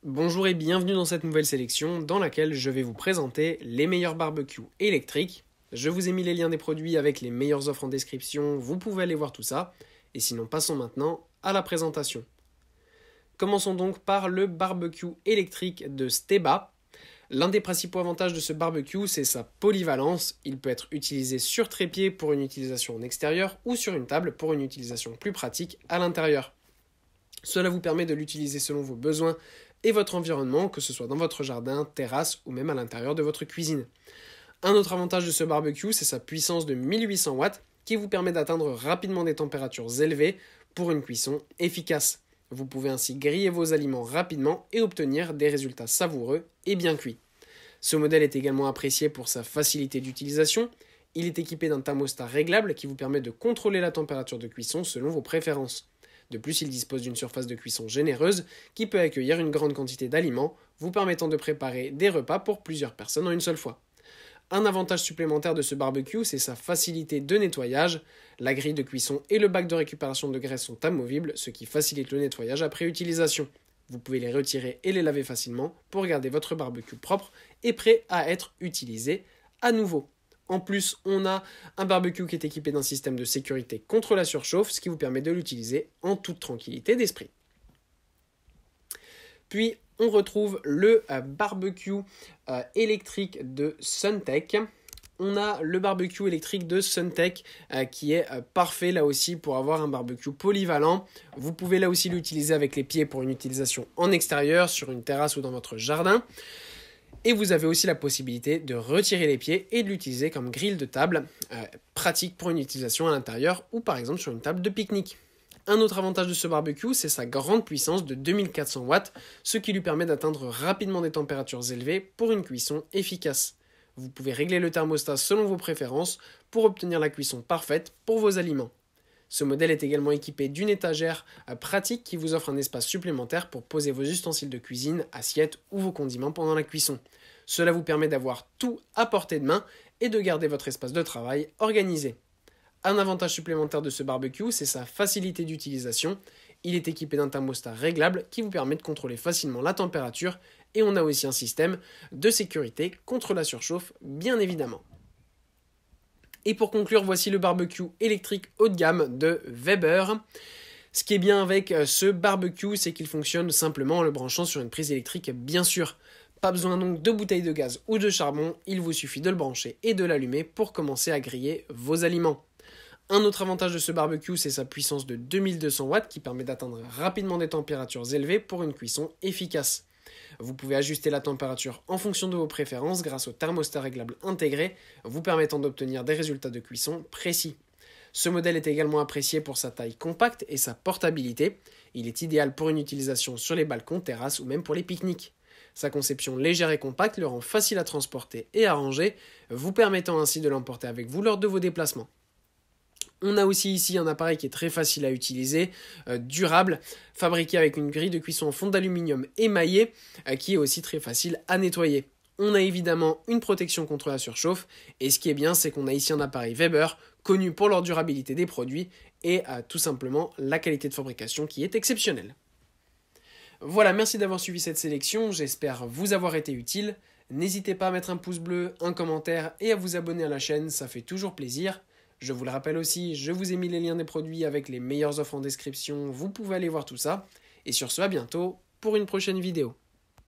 Bonjour et bienvenue dans cette nouvelle sélection dans laquelle je vais vous présenter les meilleurs barbecues électriques. Je vous ai mis les liens des produits avec les meilleures offres en description, vous pouvez aller voir tout ça. Et sinon passons maintenant à la présentation. Commençons donc par le barbecue électrique de Steba. L'un des principaux avantages de ce barbecue, c'est sa polyvalence. Il peut être utilisé sur trépied pour une utilisation en extérieur ou sur une table pour une utilisation plus pratique à l'intérieur. Cela vous permet de l'utiliser selon vos besoins et votre environnement, que ce soit dans votre jardin, terrasse ou même à l'intérieur de votre cuisine. Un autre avantage de ce barbecue, c'est sa puissance de 1800 watts qui vous permet d'atteindre rapidement des températures élevées pour une cuisson efficace. Vous pouvez ainsi griller vos aliments rapidement et obtenir des résultats savoureux et bien cuits. Ce modèle est également apprécié pour sa facilité d'utilisation. Il est équipé d'un thermostat réglable qui vous permet de contrôler la température de cuisson selon vos préférences. De plus, il dispose d'une surface de cuisson généreuse qui peut accueillir une grande quantité d'aliments, vous permettant de préparer des repas pour plusieurs personnes en une seule fois. Un avantage supplémentaire de ce barbecue, c'est sa facilité de nettoyage. La grille de cuisson et le bac de récupération de graisse sont amovibles, ce qui facilite le nettoyage après utilisation. Vous pouvez les retirer et les laver facilement pour garder votre barbecue propre et prêt à être utilisé à nouveau. En plus, on a un barbecue qui est équipé d'un système de sécurité contre la surchauffe, ce qui vous permet de l'utiliser en toute tranquillité d'esprit. Puis, on retrouve le barbecue électrique de Suntech. On a le barbecue électrique de Suntech qui est parfait là aussi pour avoir un barbecue polyvalent. Vous pouvez là aussi l'utiliser avec les pieds pour une utilisation en extérieur, sur une terrasse ou dans votre jardin. Et vous avez aussi la possibilité de retirer les pieds et de l'utiliser comme grille de table, pratique pour une utilisation à l'intérieur ou par exemple sur une table de pique-nique. Un autre avantage de ce barbecue, c'est sa grande puissance de 2400 watts, ce qui lui permet d'atteindre rapidement des températures élevées pour une cuisson efficace. Vous pouvez régler le thermostat selon vos préférences pour obtenir la cuisson parfaite pour vos aliments. Ce modèle est également équipé d'une étagère pratique qui vous offre un espace supplémentaire pour poser vos ustensiles de cuisine, assiettes ou vos condiments pendant la cuisson. Cela vous permet d'avoir tout à portée de main et de garder votre espace de travail organisé. Un avantage supplémentaire de ce barbecue, c'est sa facilité d'utilisation. Il est équipé d'un thermostat réglable qui vous permet de contrôler facilement la température et on a aussi un système de sécurité contre la surchauffe, bien évidemment. Et pour conclure, voici le barbecue électrique haut de gamme de Weber. Ce qui est bien avec ce barbecue, c'est qu'il fonctionne simplement en le branchant sur une prise électrique, bien sûr. Pas besoin donc de bouteilles de gaz ou de charbon, il vous suffit de le brancher et de l'allumer pour commencer à griller vos aliments. Un autre avantage de ce barbecue, c'est sa puissance de 2200 watts qui permet d'atteindre rapidement des températures élevées pour une cuisson efficace. Vous pouvez ajuster la température en fonction de vos préférences grâce au thermostat réglable intégré, vous permettant d'obtenir des résultats de cuisson précis. Ce modèle est également apprécié pour sa taille compacte et sa portabilité. Il est idéal pour une utilisation sur les balcons, terrasses ou même pour les pique-niques. Sa conception légère et compacte le rend facile à transporter et à ranger, vous permettant ainsi de l'emporter avec vous lors de vos déplacements. On a aussi ici un appareil qui est très facile à utiliser, durable, fabriqué avec une grille de cuisson en fond d'aluminium émaillé, qui est aussi très facile à nettoyer. On a évidemment une protection contre la surchauffe, et ce qui est bien, c'est qu'on a ici un appareil Weber, connu pour leur durabilité des produits, et tout simplement la qualité de fabrication qui est exceptionnelle. Voilà, merci d'avoir suivi cette sélection, j'espère vous avoir été utile. N'hésitez pas à mettre un pouce bleu, un commentaire et à vous abonner à la chaîne, ça fait toujours plaisir. Je vous le rappelle aussi, je vous ai mis les liens des produits avec les meilleures offres en description, vous pouvez aller voir tout ça. Et sur ce, à bientôt pour une prochaine vidéo.